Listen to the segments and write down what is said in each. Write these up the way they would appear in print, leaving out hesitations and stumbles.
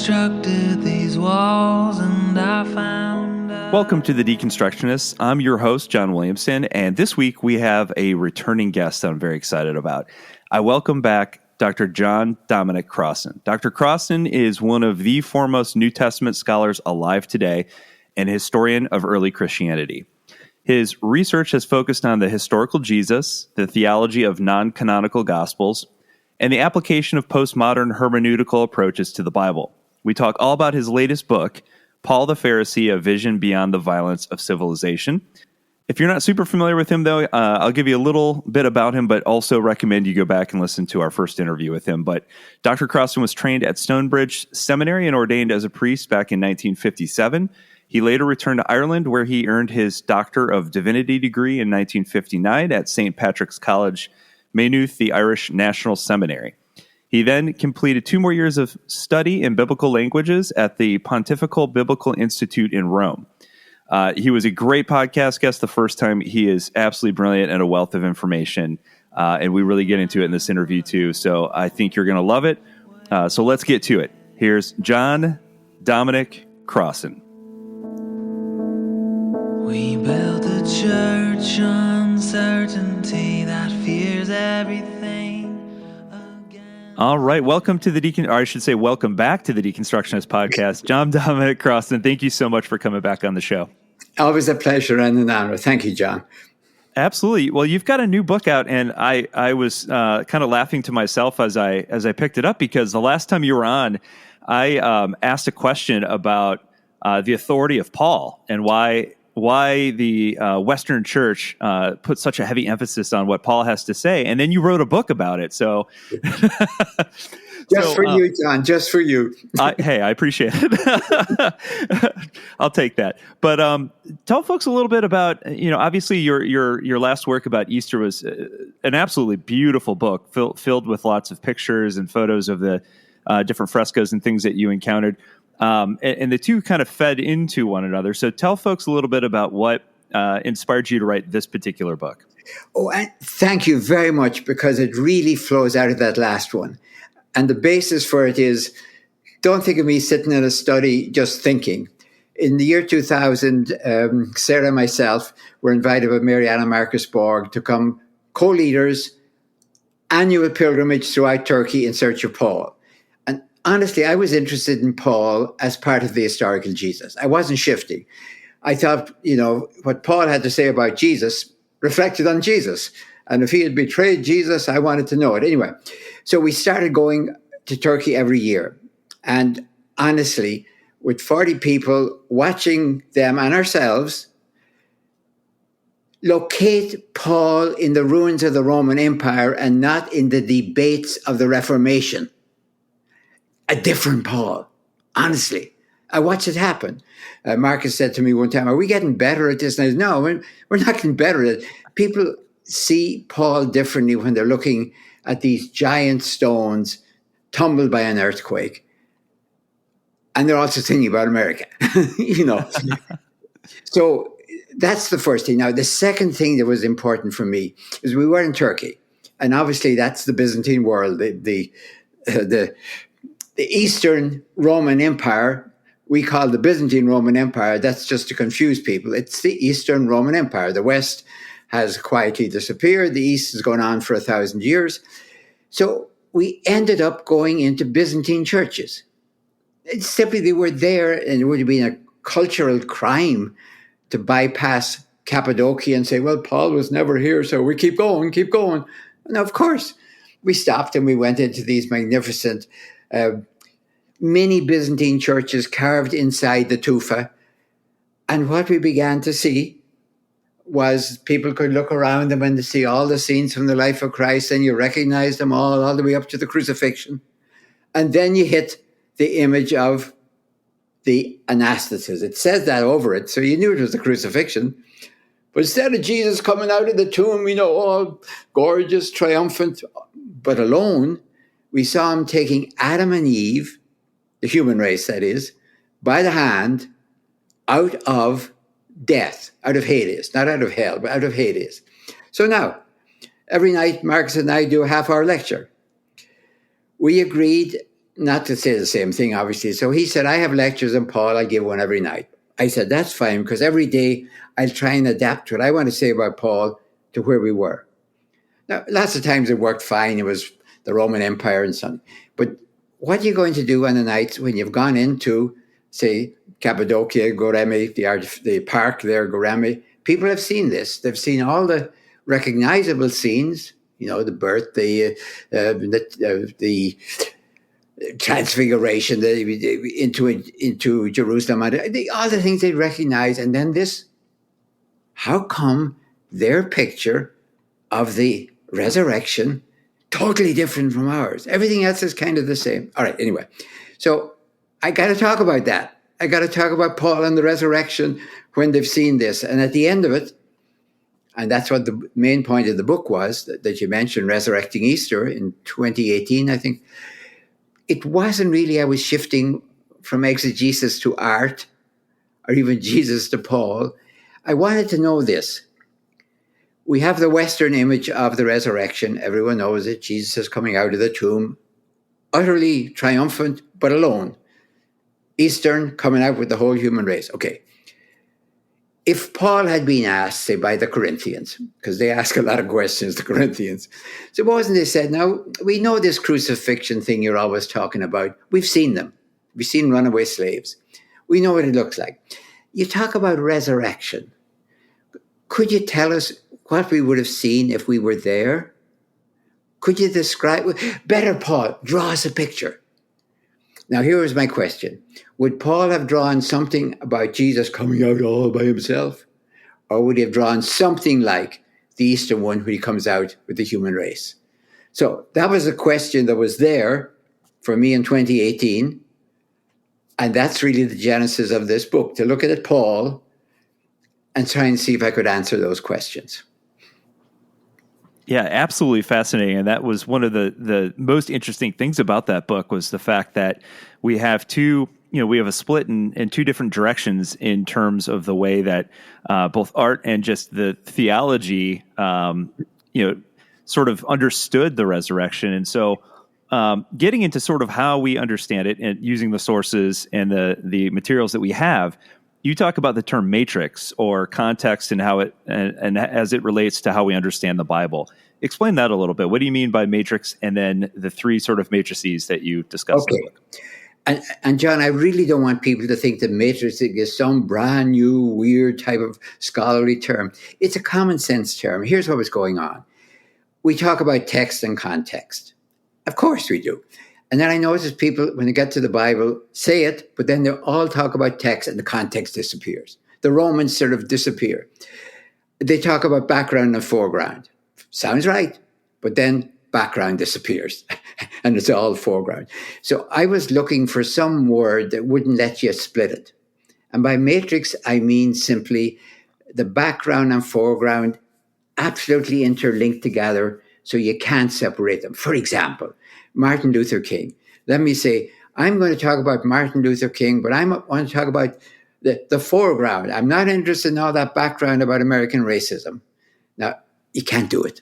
deconstructed these walls and I found out. Welcome to the Deconstructionists. I'm your host, John Williamson, and this week we have a returning guest that I'm very excited about. I welcome back Dr. Dominic Crossan. Dr. Crossan is one of the foremost New Testament scholars alive today and a historian of early Christianity. His research has focused on the historical Jesus, the theology of non-canonical gospels, and the application of postmodern hermeneutical approaches to the Bible. We talk all about his latest book, Paul the Pharisee, A Vision Beyond the Violence of Civilization. If you're not super familiar with him, though, I'll give you a little bit about him, but also recommend you go back and listen to our first interview with him. But Dr. Crossan was trained at Stonebridge Seminary and ordained as a priest back in 1957. He later returned to Ireland, where he earned his Doctor of Divinity degree in 1959 at St. Patrick's College, Maynooth, the Irish National Seminary. He then completed 2 more years of study in biblical languages at the Pontifical Biblical Institute in Rome. He was a great podcast guest the first time. He is absolutely brilliant and a wealth of information, and we really get into it in this interview, too. So I think you're going to love it. So let's get to it. Here's Dominic Crossan. We built a church on certainty that fears everything again. All right. Welcome to welcome back to the Deconstructionist Podcast. Dominic Crossan, thank you so much for coming back on the show. Always a pleasure and an honor. Thank you, John. Absolutely. Well, you've got a new book out, and I was kind of laughing to myself as I picked it up, because the last time you were on, I asked a question about the authority of Paul and why the Western Church put such a heavy emphasis on what Paul has to say. And then you wrote a book about it. So just for you, John, just for you. Hey, I appreciate it. I'll take that. But tell folks a little bit about, obviously your last work about Easter was an absolutely beautiful book filled with lots of pictures and photos of the different frescoes and things that you encountered. And the two kind of fed into one another. So tell folks a little bit about what inspired you to write this particular book. Oh, and thank you very much, because it really flows out of that last one. And the basis for it is, don't think of me sitting in a study just thinking. In the year 2000, Sarah and myself were invited by Mary Anna Marcus Borg to come co-leaders annual pilgrimage throughout Turkey in search of Paul. Honestly, I was interested in Paul as part of the historical Jesus. I wasn't shifting. I thought, what Paul had to say about Jesus reflected on Jesus. And if he had betrayed Jesus, I wanted to know it. Anyway, so we started going to Turkey every year. And honestly, with 40 people watching them and ourselves locate Paul in the ruins of the Roman Empire and not in the debates of the Reformation. A different Paul, honestly. I watched it happen. Marcus said to me one time, "Are we getting better at this?" And I said, "No, we're not getting better at it." People see Paul differently when they're looking at these giant stones tumbled by an earthquake. And they're also thinking about America, So that's the first thing. Now, the second thing that was important for me is we were in Turkey. And obviously that's the Byzantine world, the Eastern Roman Empire, we call the Byzantine Roman Empire. That's just to confuse people. It's the Eastern Roman Empire. The West has quietly disappeared. The East has gone on for 1,000 years. So we ended up going into Byzantine churches. It's simply they were there, and it would have been a cultural crime to bypass Cappadocia and say, well, Paul was never here, so we keep going. And of course, we stopped and we went into these magnificent many Byzantine churches carved inside the tufa. And what we began to see was people could look around them and see all the scenes from the life of Christ, and you recognize them all the way up to the crucifixion. And then you hit the image of the anastasis. It says that over it, so you knew it was the crucifixion. But instead of Jesus coming out of the tomb, all gorgeous, triumphant, but alone, we saw him taking Adam and Eve, the human race that is, by the hand out of death, out of Hades, not out of hell, but out of Hades. So now, every night, Marcus and I do a half-hour lecture. We agreed not to say the same thing, obviously. So he said, I have lectures on Paul. I give one every night. I said, that's fine, because every day I'll try and adapt what I want to say about Paul to where we were. Now, lots of times it worked fine. It was the Roman Empire and so on. But what are you going to do on the nights when you've gone into, say, Cappadocia, Goreme, the park there, Goreme? People have seen this. They've seen all the recognizable scenes, the birth, the transfiguration, into Jerusalem, all the things they recognize. And then this, how come their picture of the resurrection totally different from ours? Everything else is kind of the same. All right, anyway. So I got to talk about that. I got to talk about Paul and the resurrection when they've seen this. And at the end of it, and that's what the main point of the book was, that you mentioned, Resurrecting Easter in 2018, I think. It wasn't really I was shifting from exegesis to art or even Jesus to Paul. I wanted to know this. We have the Western image of the resurrection. Everyone knows it. Jesus is coming out of the tomb, utterly triumphant, but alone. Eastern, coming out with the whole human race. Okay. If Paul had been asked, say, by the Corinthians, because they ask a lot of questions, the Corinthians, supposing they said, now, we know this crucifixion thing you're always talking about. We've seen them. We've seen runaway slaves. We know what it looks like. You talk about resurrection. Could you tell us what we would have seen if we were there? Could you describe? Better, Paul, draw us a picture. Now, here is my question. Would Paul have drawn something about Jesus coming out all by himself? Or would he have drawn something like the Easter one when he comes out with the human race? So that was a question that was there for me in 2018. And that's really the genesis of this book, to look at Paul and try and see if I could answer those questions. Yeah, absolutely fascinating. And that was one of the most interesting things about that book, was the fact that we have we have a split in two different directions in terms of the way that both art and just the theology, sort of understood the resurrection. And so getting into sort of how we understand it and using the sources and the materials that we have, you talk about the term matrix or context and how it and as it relates to how we understand the Bible. Explain that a little bit. What do you mean by matrix, and then the three sort of matrices that you discussed? Okay. And John, I really don't want people to think that matrixing is some brand new, weird type of scholarly term. It's a common sense term. Here's what was going on. We talk about text and context. Of course we do. And then I notice people, when they get to the Bible, say it, but then they all talk about text and the context disappears. The Romans sort of disappear. They talk about background and foreground. Sounds right. But then background disappears and it's all foreground. So I was looking for some word that wouldn't let you split it. And by matrix, I mean simply the background and foreground absolutely interlinked together so you can't separate them. For example, Martin Luther King. Let me say, I'm going to talk about Martin Luther King, but I want to talk about the foreground. I'm not interested in all that background about American racism. Now, you can't do it.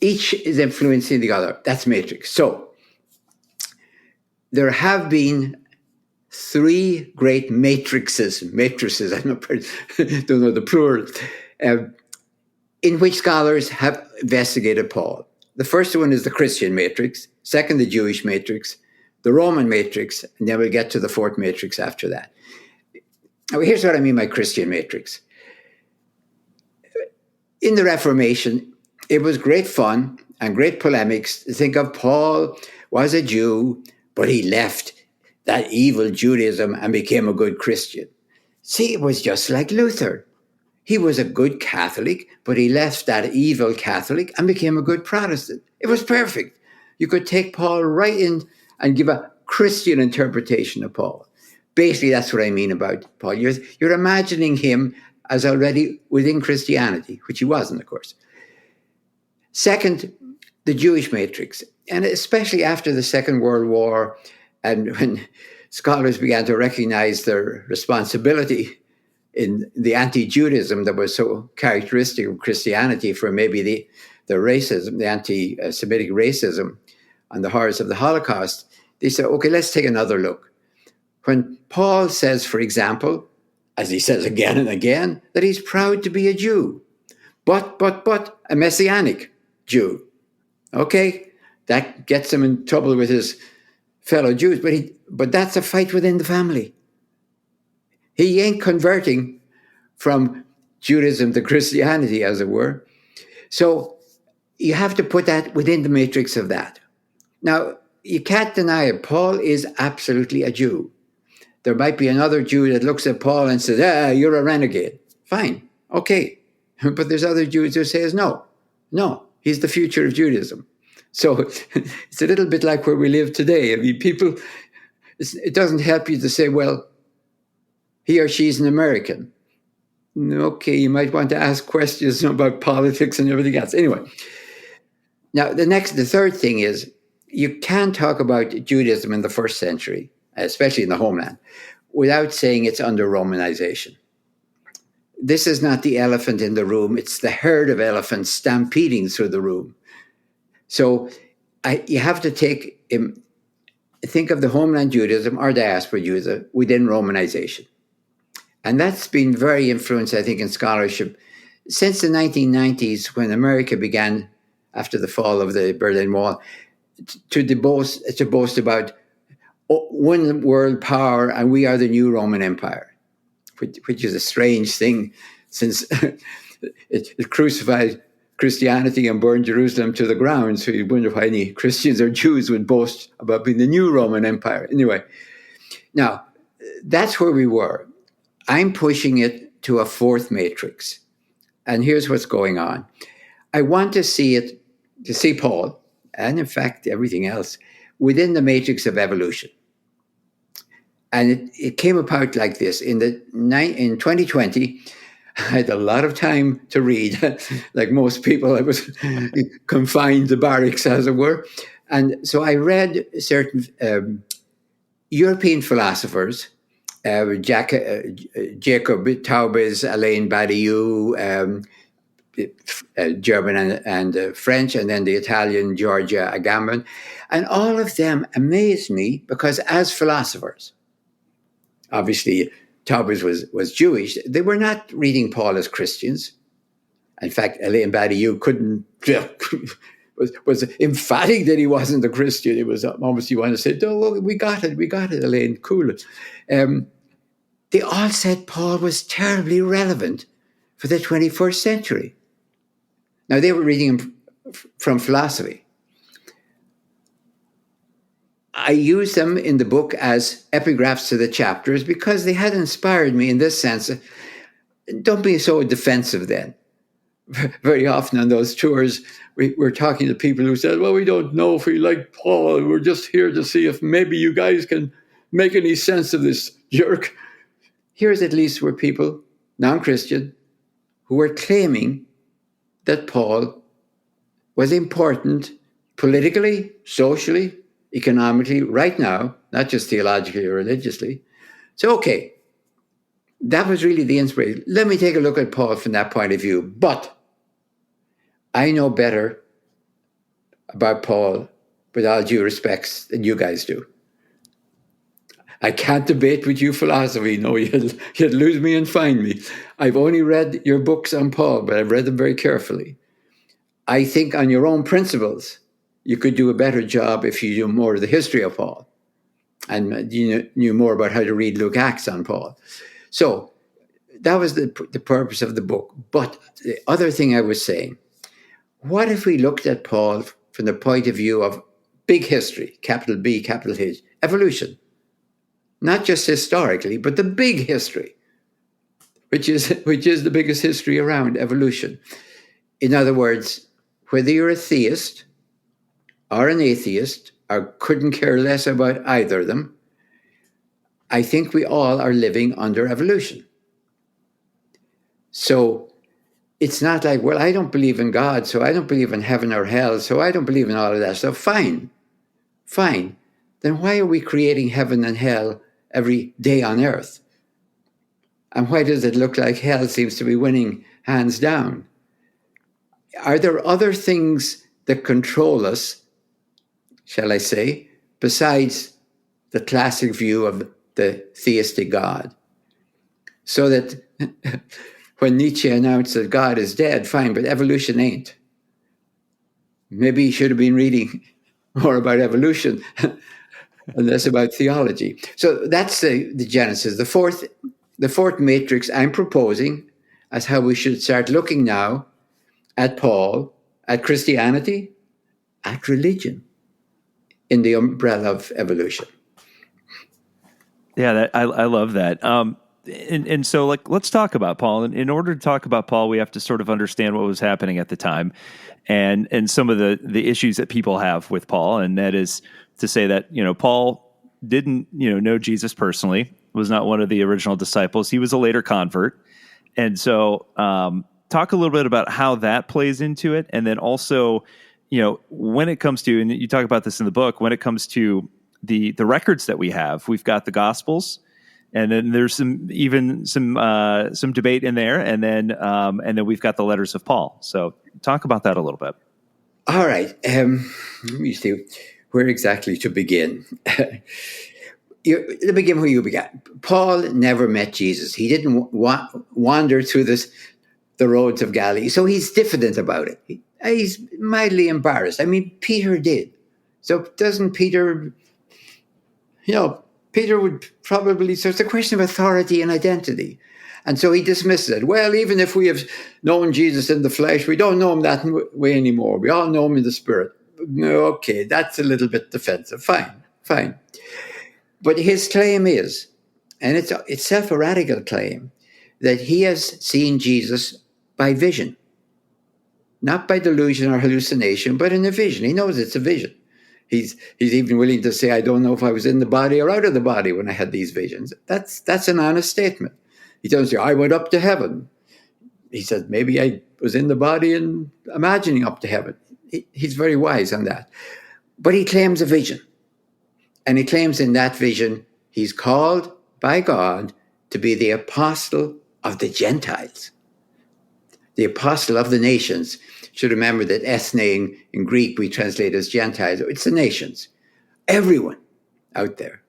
Each is influencing the other. That's matrix. So there have been three great matrices, I don't know the plural, in which scholars have investigated Paul. The first one is the Christian matrix, second, the Jewish matrix, the Roman matrix, and then we'll get to the fourth matrix after that. Now, here's what I mean by Christian matrix. In the Reformation, it was great fun and great polemics to think of Paul was a Jew, but he left that evil Judaism and became a good Christian. See, it was just like Luther. He was a good Catholic, but he left that evil Catholic and became a good Protestant. It was perfect. You could take Paul right in and give a Christian interpretation of Paul. Basically, that's what I mean about Paul. You're imagining him as already within Christianity, which he wasn't, of course. Second, the Jewish matrix. And especially after the Second World War, and when scholars began to recognize their responsibility in the anti-Judaism that was so characteristic of Christianity for maybe the racism, the anti-Semitic racism on the horrors of the Holocaust, they said, okay, let's take another look. When Paul says, for example, as he says again and again, that he's proud to be a Jew, but a Messianic Jew. Okay, that gets him in trouble with his fellow Jews, but that's a fight within the family. He ain't converting from Judaism to Christianity, as it were. So you have to put that within the matrix of that. Now, you can't deny it. Paul is absolutely a Jew. There might be another Jew that looks at Paul and says, you're a renegade. Fine, okay. But there's other Jews who says, no, he's the future of Judaism. So it's a little bit like where we live today. I mean, people, it doesn't help you to say, well, he or she's an American. Okay, you might want to ask questions about politics and everything else. Anyway, now the third thing is, you can't talk about Judaism in the first century, especially in the homeland, without saying it's under Romanization. This is not the elephant in the room. It's the herd of elephants stampeding through the room. So you have to think of the homeland Judaism or diaspora Judaism within Romanization. And that's been very influenced, I think, in scholarship since the 1990s, when America began, after the fall of the Berlin Wall, to boast about one world power, and we are the new Roman Empire, which is a strange thing, since it crucified Christianity and burned Jerusalem to the ground. So you wonder why any Christians or Jews would boast about being the new Roman Empire. Anyway, now that's where we were. I'm pushing it to a fourth matrix. And here's what's going on. I want to see Paul, and in fact everything else, within the matrix of evolution. And it came about like this. In 2020, I had a lot of time to read. Like most people, I was confined to barracks, as it were. And so I read certain European philosophers, Jacob Taubes, Alain Badiou, German and French, and then the Italian, Giorgia Agamben. And all of them amazed me because as philosophers, obviously Taubes was Jewish, they were not reading Paul as Christians. In fact, Alain Badiou was emphatic that he wasn't a Christian. It was almost, you want to say, oh, we got it, Alain, cool. They all said Paul was terribly relevant for the 21st century. Now, they were reading him from philosophy. I used them in the book as epigraphs to the chapters because they had inspired me in this sense. Don't be so defensive then. Very often on those tours, we're talking to people who said, well, we don't know if we like Paul. We're just here to see if maybe you guys can make any sense of this jerk. Here's at least were people, non-Christian, who were claiming that Paul was important politically, socially, economically, right now, not just theologically or religiously. So, okay, that was really the inspiration. Let me take a look at Paul from that point of view. But I know better about Paul, with all due respects, than you guys do. I can't debate with you philosophy. No, you'd lose me and find me. I've only read your books on Paul, but I've read them very carefully. I think on your own principles, you could do a better job if you knew more of the history of Paul and you knew more about how to read Luke Acts on Paul. So that was the purpose of the book. But the other thing I was saying, what if we looked at Paul from the point of view of big history, capital B, capital H, evolution? Not just historically, but the big history, which is the biggest history around, evolution. In other words, whether you're a theist or an atheist, or couldn't care less about either of them, I think we all are living under evolution. So it's not like, well, I don't believe in God, so I don't believe in heaven or hell, so I don't believe in all of that stuff. Fine. Then why are we creating heaven and hell every day on earth? And why does it look like hell seems to be winning hands down? Are there other things that control us shall I say, besides the classic view of the theistic God. So that when Nietzsche announced that God is dead, fine, but evolution ain't. Maybe he should have been reading more about evolution and less about theology. So that's the genesis. The fourth matrix I'm proposing as how we should start looking now at Paul, at Christianity, at religion, in the umbrella of evolution. Yeah, I love that. And so, like, let's talk about Paul. And in order to talk about Paul, we have to sort of understand what was happening at the time, and some of the issues that people have with Paul. And that is to say that Paul didn't know Jesus personally, was not one of the original disciples. He was a later convert, and so talk a little bit about how that plays into it, and then also when it comes to, and you talk about this in the book, when it comes to the records that we have, we've got the Gospels, and then there's some debate in there, and then we've got the letters of Paul. So talk about that a little bit. All right. Let me see where exactly to begin. Let me begin where you began. Paul never met Jesus. He didn't wander through the roads of Galilee, so he's diffident about it. He's mildly embarrassed. I mean, Peter did. So doesn't Peter... Peter would probably, so it's a question of authority and identity. And so he dismisses it. Well, even if we have known Jesus in the flesh, we don't know him that way anymore. We all know him in the spirit. Okay, that's a little bit defensive. Fine. But his claim is, and it's itself a radical claim, that he has seen Jesus by vision. Not by delusion or hallucination, but in a vision. He knows it's a vision. He's even willing to say, I don't know if I was in the body or out of the body when I had these visions. That's an honest statement. He doesn't say, I went up to heaven. He says, maybe I was in the body and imagining up to heaven. He's very wise on that. But he claims a vision. And he claims in that vision, he's called by God to be the apostle of the Gentiles, the apostle of the nations. Should remember that ethne in Greek we translate as Gentiles. It's the nations, everyone out there.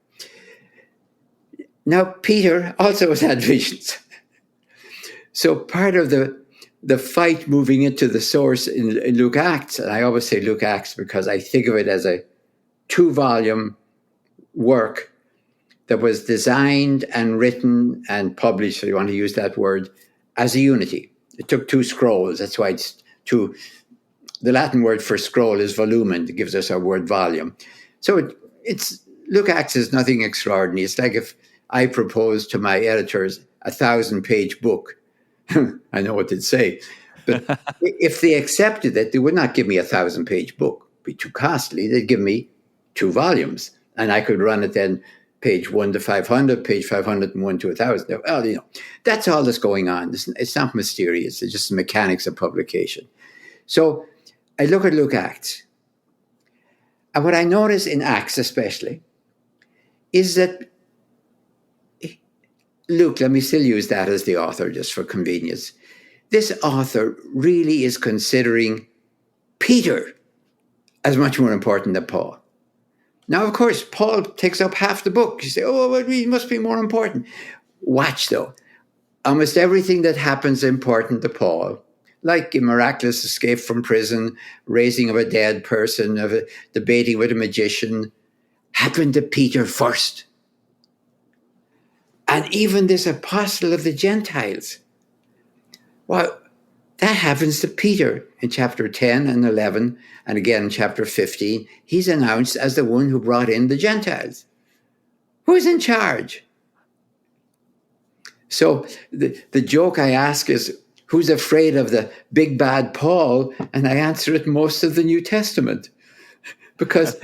Now, Peter also has had visions. So part of the fight moving into the source in Luke Acts, and I always say Luke Acts because I think of it as a 2-volume work that was designed and written and published, if you want to use that word, as a unity. It took 2 scrolls. That's why it's the Latin word for scroll is volumen. It gives us our word volume. So it's Luke Acts is nothing extraordinary. It's like if I proposed to my editors a 1,000-page book. I know what they'd say. But if they accepted it, they would not give me a 1,000-page book. It'd be too costly. They'd give me 2 volumes. And I could run it then page 1 to 500, page 501 to 1,000. Well, that's all that's going on. It's not mysterious. It's just the mechanics of publication. So I look at Luke Acts. And what I notice in Acts especially is that Luke, let me still use that as the author just for convenience. This author really is considering Peter as much more important than Paul. Now, of course, Paul takes up half the book. You say, oh, well, he must be more important. Watch, though. Almost everything that happens important to Paul, like a miraculous escape from prison, raising of a dead person, debating with a magician, happened to Peter first. And even this apostle of the Gentiles, well, that happens to Peter in chapter 10 and 11, and again in chapter 15. He's announced as the one who brought in the Gentiles. Who's in charge? So the joke I ask is, who's afraid of the big bad Paul? And I answer it most of the New Testament. Because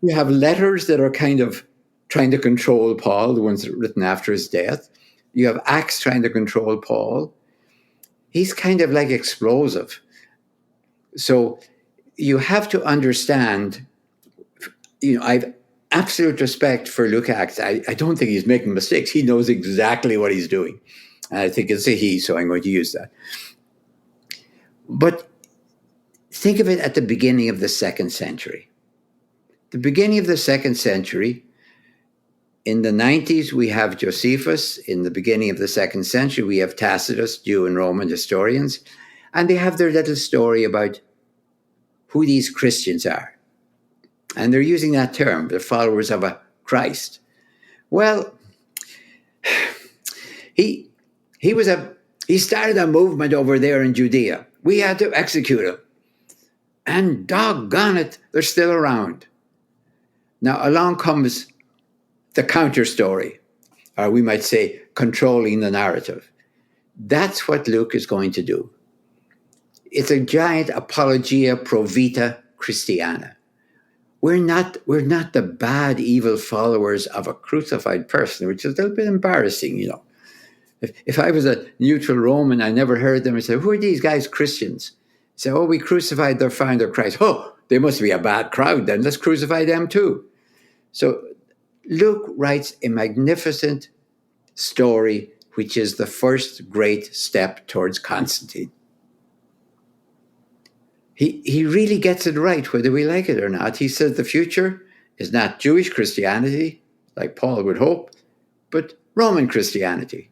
you have letters that are kind of trying to control Paul, the ones written after his death. You have Acts trying to control Paul. He's kind of like explosive. So you have to understand, I've absolute respect for Luke Acts. I don't think he's making mistakes. He knows exactly what he's doing. And I think it's a he, so I'm going to use that. But think of it at the beginning of the 2nd century. the beginning of the 2nd century. In the 90s, we have Josephus. In the beginning of the 2nd century, we have Tacitus, Jew and Roman historians. And they have their little story about who these Christians are. And they're using that term, the followers of a Christ. Well, he started a movement over there in Judea. We had to execute him. And doggone it, they're still around. Now, along comes the counter story, or we might say controlling the narrative. That's what Luke is going to do. It's a giant apologia pro vita Christiana. We're not the bad, evil followers of a crucified person, which is a little bit embarrassing, you know. If I was a neutral Roman, I never heard them and say, who are these guys, Christians? Say, oh, we crucified their founder, Christ. Oh, they must be a bad crowd then. Let's crucify them too. So Luke writes a magnificent story, which is the first great step towards Constantine. He really gets it right, whether we like it or not. He says the future is not Jewish Christianity, like Paul would hope, but Roman Christianity.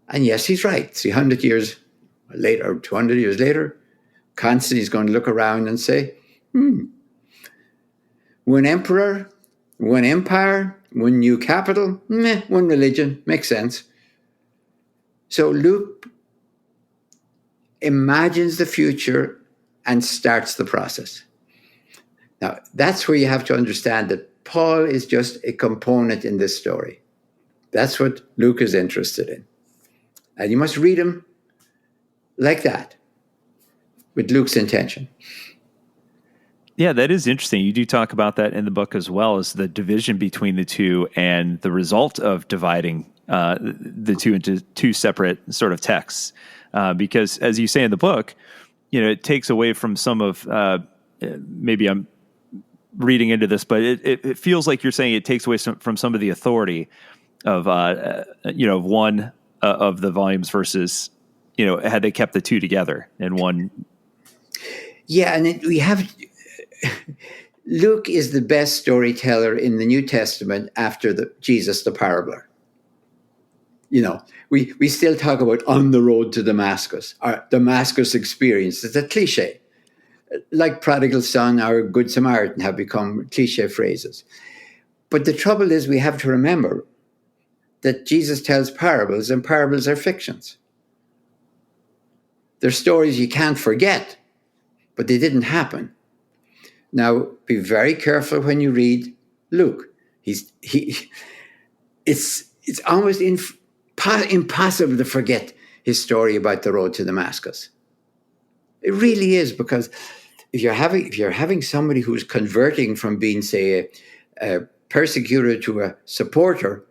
And yes, he's right. See, 100 years later, or 200 years later, Constantine's going to look around and say, one emperor, one empire, one new capital, one religion, makes sense. So Luke imagines the future and starts the process. Now, that's where you have to understand that Paul is just a component in this story. That's what Luke is interested in. And you must read him like that, with Luke's intention. Yeah, that is interesting. You do talk about that in the book as well, as the division between the two and the result of dividing the two into two separate sort of texts. Because as you say in the book, you know, it takes away from some of, maybe I'm reading into this, but it feels like you're saying it takes away from some of the authority of, of one of the volumes versus, had they kept the two together in one. Yeah, and we have... Luke is the best storyteller in the New Testament after Jesus the paraboler. You know, we still talk about on the road to Damascus, or Damascus experience. It's a cliche. Like prodigal son or good Samaritan have become cliche phrases. But the trouble is we have to remember that Jesus tells parables, and parables are fictions. They're stories you can't forget, but they didn't happen. Now, be very careful when you read Luke. It's almost impossible to forget his story about the road to Damascus. It really is, because if you're having somebody who's converting from being, say, a persecutor to a supporter,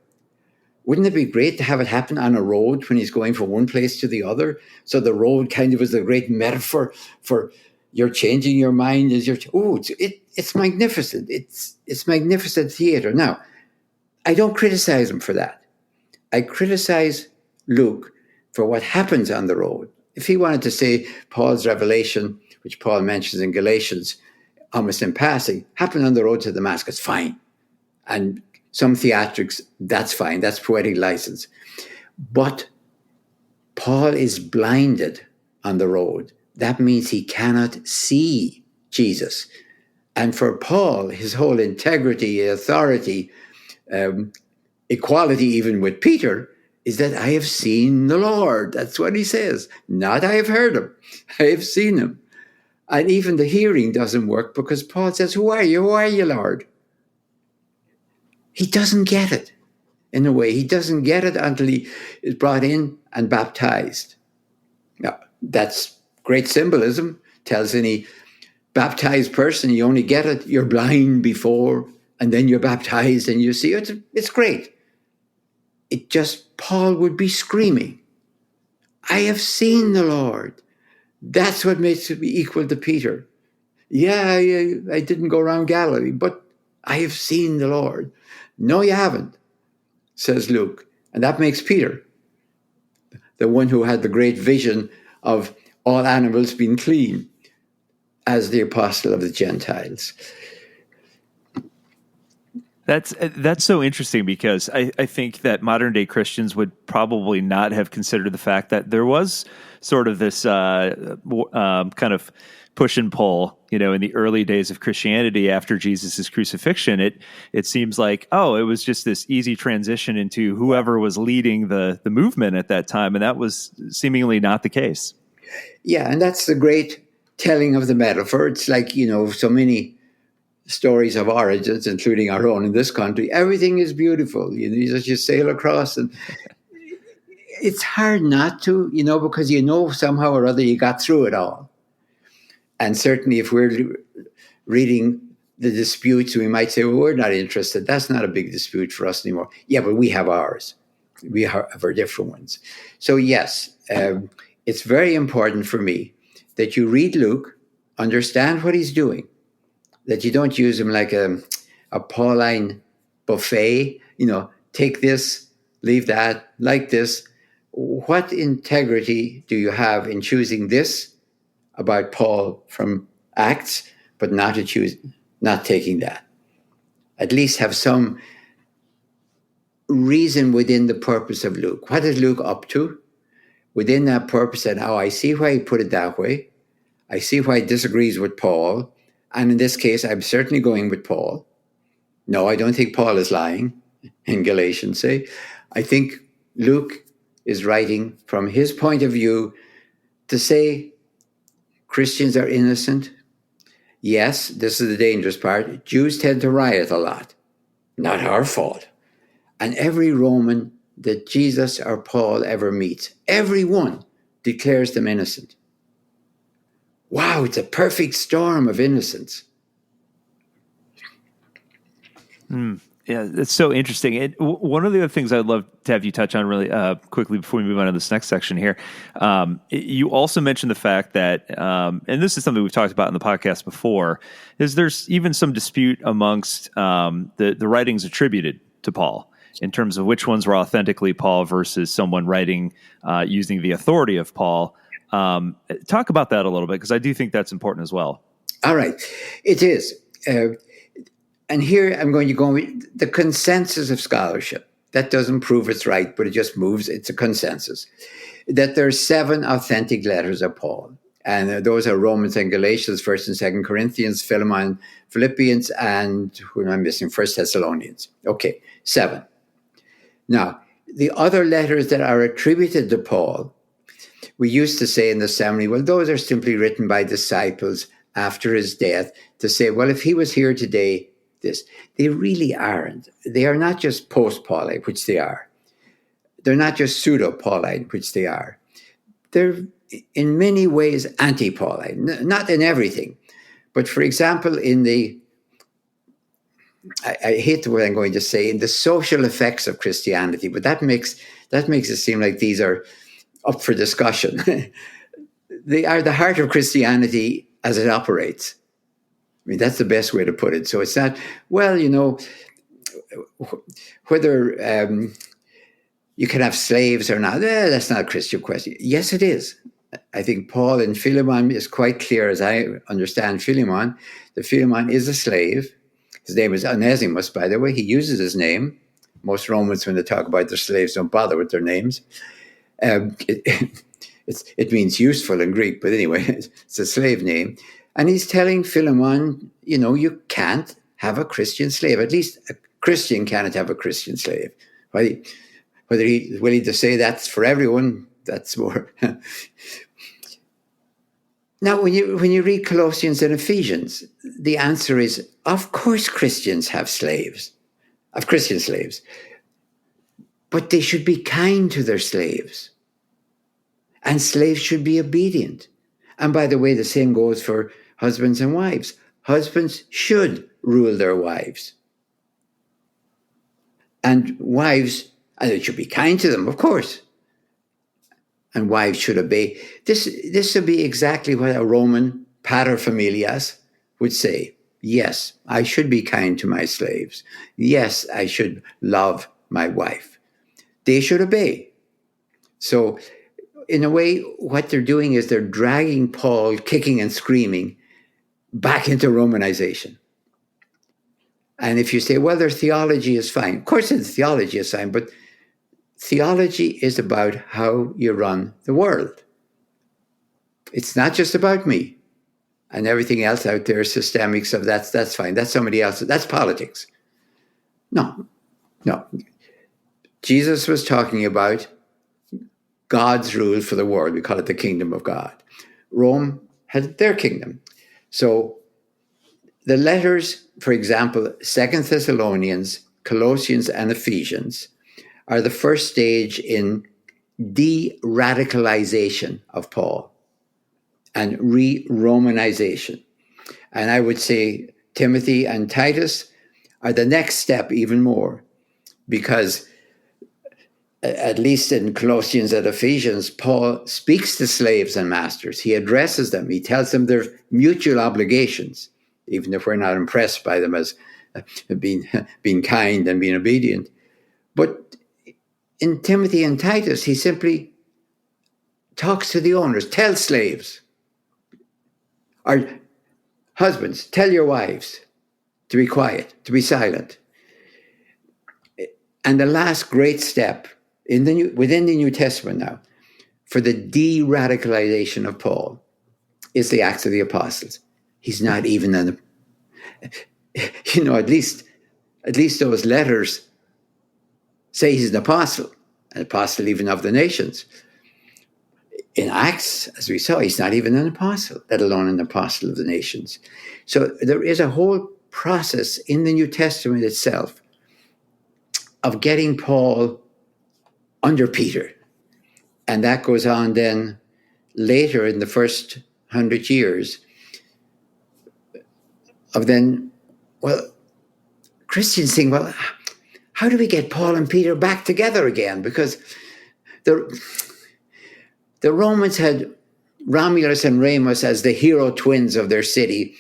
wouldn't it be great to have it happen on a road when he's going from one place to the other? So the road kind of is a great metaphor for you're changing your mind as it's magnificent. It's magnificent theater. Now, I don't criticize him for that. I criticize Luke for what happens on the road. If he wanted to say Paul's revelation, which Paul mentions in Galatians, almost in passing, happened on the road to Damascus, fine. And some theatrics, that's fine. That's poetic license. But Paul is blinded on the road. That means he cannot see Jesus. And for Paul, his whole integrity, authority, equality even with Peter, is that I have seen the Lord. That's what he says. Not I have heard him. I have seen him. And even the hearing doesn't work, because Paul says, who are you? Who are you, Lord? He doesn't get it. In a way, he doesn't get it until he is brought in and baptized. Now, that's great symbolism. Tells any baptized person, you only get it, you're blind before, and then you're baptized and you see it. It's great. It just, Paul would be screaming, I have seen the Lord. That's what makes it be equal to Peter. Yeah, I didn't go around Galilee, but I have seen the Lord. No, you haven't, says Luke. And that makes Peter the one who had the great vision of all animals being clean, as the apostle of the Gentiles. That's so interesting because I think that modern day Christians would probably not have considered the fact that there was sort of this kind of push and pull, in the early days of Christianity after Jesus' crucifixion. It seems like, it was just this easy transition into whoever was leading the movement at that time, and that was seemingly not the case. Yeah, and that's the great telling of the metaphor. It's like, so many stories of origins, including our own in this country. Everything is beautiful. You just sail across, and it's hard not to, because somehow or other you got through it all. And certainly if we're reading the disputes, we might say, well, we're not interested. That's not a big dispute for us anymore. Yeah, but we have ours. We have our different ones. So yes, it's very important for me that you read Luke, understand what he's doing, that you don't use him like a Pauline buffet, take this, leave that, like this. What integrity do you have in choosing this about Paul from Acts, but not taking that? At least have some reason within the purpose of Luke. What is Luke up to? Within that purpose, and I see why he put it that way. I see why he disagrees with Paul. And in this case, I'm certainly going with Paul. No, I don't think Paul is lying in Galatians, say. I think Luke is writing from his point of view to say Christians are innocent. Yes, this is the dangerous part. Jews tend to riot a lot. Not our fault. And every Roman that Jesus or Paul ever meets, every one declares them innocent. Wow, it's a perfect storm of innocence. Yeah, it's so interesting. One of the other things I'd love to have you touch on really quickly before we move on to this next section here, you also mentioned the fact that, and this is something we've talked about in the podcast before, is there's even some dispute amongst the writings attributed to Paul in terms of which ones were authentically Paul versus someone writing using the authority of Paul. Talk about that a little bit, because I do think that's important as well. All right. It is. And here I'm going to go with the consensus of scholarship. That doesn't prove it's right, but it just moves. It's a consensus. That there are 7 authentic letters of Paul. And those are Romans and Galatians, 1st and 2nd Corinthians, Philemon, Philippians, and who am I missing? 1st Thessalonians. Okay, 7. Now, the other letters that are attributed to Paul, we used to say in the seminary, well, those are simply written by disciples after his death to say, well, if he was here today, this. They really aren't. They are not just post-Pauline, which they are. They're not just pseudo-Pauline, which they are. They're in many ways anti-Pauline, not in everything. But for example, I hate what I'm going to say, in the social effects of Christianity, but that makes it seem like these are up for discussion. They are the heart of Christianity as it operates. I mean, that's the best way to put it. So it's not, well, whether you can have slaves or not, that's not a Christian question. Yes, it is. I think Paul in Philemon is quite clear, as I understand Philemon. The Philemon is a slave. His name is Onesimus, by the way. He uses his name. Most Romans, when they talk about their slaves, don't bother with their names. It means useful in Greek, but anyway, it's a slave name. And he's telling Philemon, you can't have a Christian slave. At least a Christian cannot have a Christian slave. Whether he's willing to say that's for everyone, that's more. Now, when you read Colossians and Ephesians, the answer is, of course Christians have Christian slaves. But they should be kind to their slaves. And slaves should be obedient. And by the way, the same goes for husbands and wives. Husbands should rule their wives. And wives, and it should be kind to them, of course. And wives should obey. This would be exactly what a Roman paterfamilias would say. Yes, I should be kind to my slaves. Yes, I should love my wife. They should obey. So, in a way, what they're doing is they're dragging Paul, kicking and screaming, back into Romanization. And if you say, well, their theology is fine, of course, their theology is fine, but theology is about how you run the world. It's not just about me and everything else out there, systemic stuff. That's fine. That's somebody else. That's politics. No. Jesus was talking about God's rule for the world. We call it the kingdom of God. Rome had their kingdom. So the letters, for example, 2 Thessalonians, Colossians, and Ephesians are the first stage in de-radicalization of Paul and re-Romanization. And I would say Timothy and Titus are the next step even more, because at least in Colossians and Ephesians, Paul speaks to slaves and masters. He addresses them. He tells them their mutual obligations, even if we're not impressed by them as being kind and being obedient. But in Timothy and Titus, he simply talks to the owners. Tell slaves, or husbands, tell your wives to be quiet, to be silent. And the last great step within the New Testament now for the de-radicalization of Paul is the Acts of the Apostles. He's not even at least those letters say he's an apostle even of the nations. In Acts, as we saw, he's not even an apostle, let alone an apostle of the nations. So there is a whole process in the New Testament itself of getting Paul under Peter. And that goes on then later in the first 100 years of then, Christians think, how do we get Paul and Peter back together again? Because the Romans had Romulus and Remus as the hero twins of their city.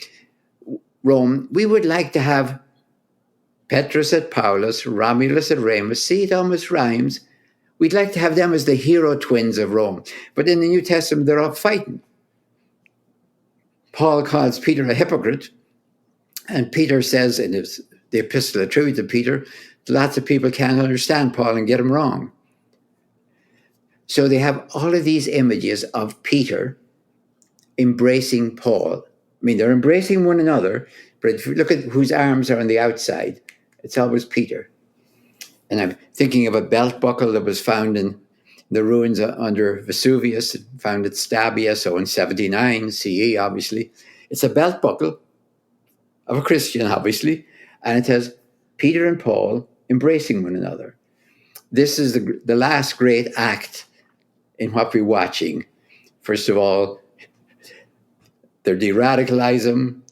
Rome, we would like to have Petrus and Paulus, Romulus and Remus. See, it almost rhymes. We'd like to have them as the hero twins of Rome. But in the New Testament, they're all fighting. Paul calls Peter a hypocrite. And Peter says in the epistle attributed to Peter, lots of people can't understand Paul and get him wrong. So they have all of these images of Peter embracing Paul. I mean, they're embracing one another, but if you look at whose arms are on the outside, it's always Peter. And I'm thinking of a belt buckle that was found in the ruins under Vesuvius, found at Stabia, so in 79 CE, obviously. It's a belt buckle of a Christian, obviously, and it has Peter and Paul embracing one another. This is the last great act in what we're watching. First of all, they're de-radicalize him,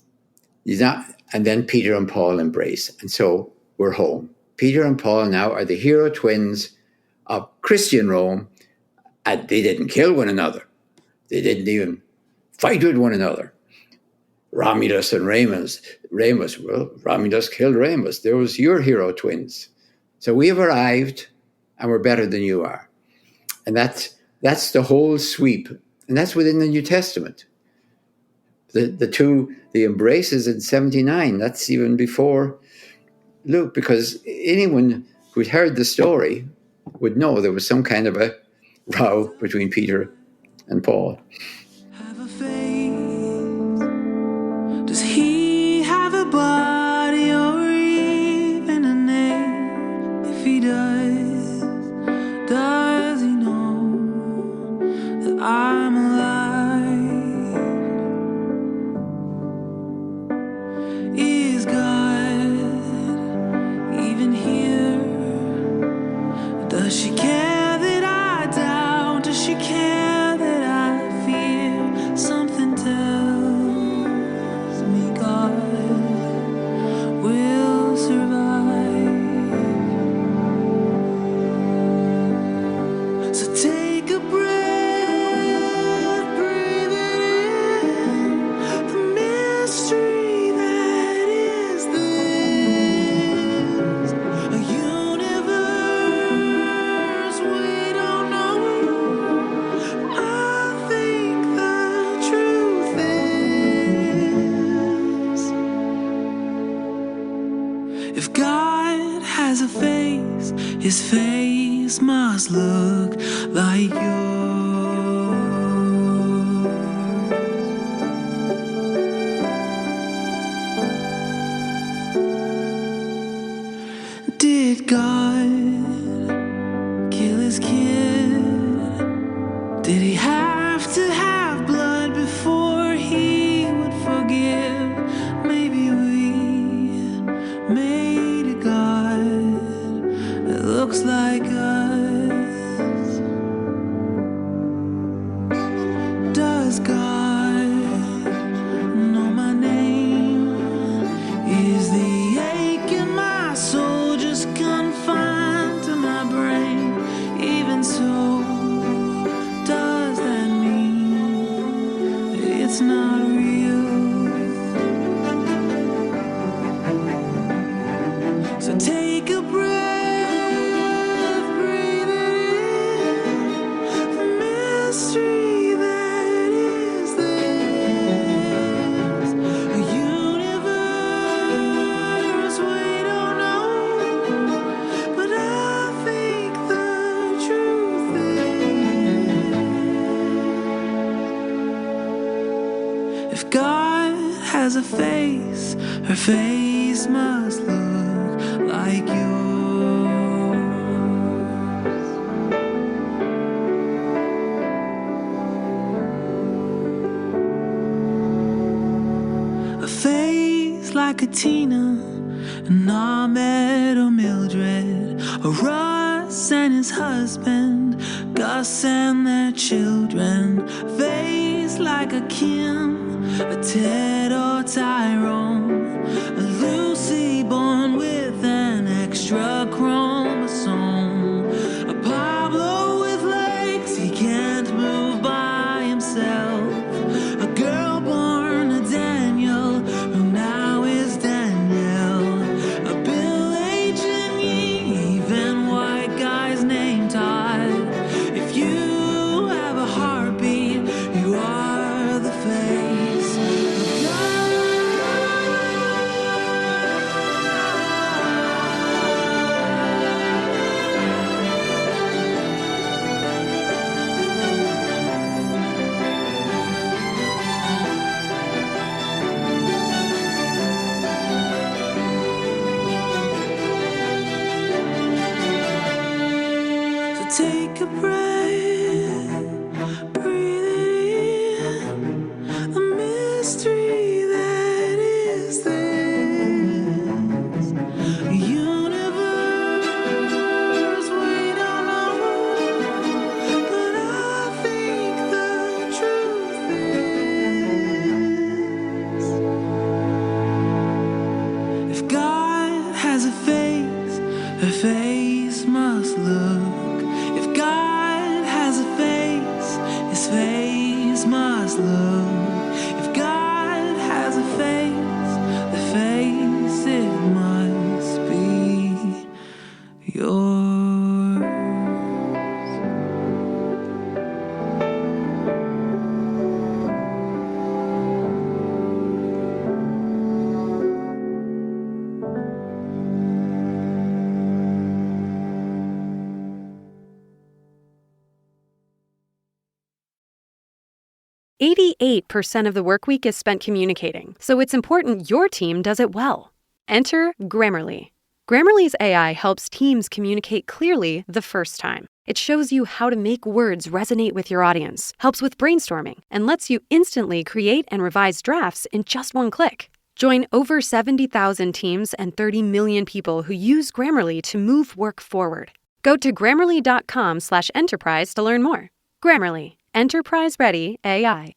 and then Peter and Paul embrace. And so we're home. Peter and Paul now are the hero twins of Christian Rome, and they didn't kill one another. They didn't even fight with one another. Romulus and Remus, Romulus killed Remus. There was your hero twins. So we have arrived, and we're better than you are. And that's the whole sweep. And that's within the New Testament. The embraces in 79, that's even before Luke, because anyone who'd heard the story would know there was some kind of a row between Peter and Paul. Have a face. Does he have a body or even a name? If he does he know that I'm alive? Is God even here? Does she care that I doubt? Does she care that I fear? Something tells me God his face must look like yours. Did God kill his kid? Did he have to have blood before he would forgive? Maybe we made a God that looks like us. Does God know my name? Is the ache in my soul just confined to my brain? Even so, does that mean it's not real? So take a breath, breathe it in, the mystery that is this, a universe we don't know, but I think the truth is, if God has a face, her face must look like yours. A face like a Tina, an Ahmed or Mildred, a Russ and his husband, Gus and their children. Face like a Kim, a Ted or Tyrone, a Lucy born with an extra chromosome, a Pablo with legs he can't move by himself, a girl born a Daniel who now is Danielle, a Bill H. and Yee, even white guy's name Todd. If you have a heartbeat, you are the face of God. So take a breath, breathe it in, the mystery that is this, a universe we don't know, but I think the truth is, if God has a face, her face must look. If God has a face, his face must look. If God has a face, the face it must be yours. %88 of the work week is spent communicating, so it's important your team does it well. Enter Grammarly. Grammarly's AI helps teams communicate clearly the first time. It shows you how to make words resonate with your audience, helps with brainstorming, and lets you instantly create and revise drafts in just one click. Join over 70,000 teams and 30 million people who use Grammarly to move work forward. Go to Grammarly.com/enterprise to learn more. Grammarly. Enterprise-ready AI.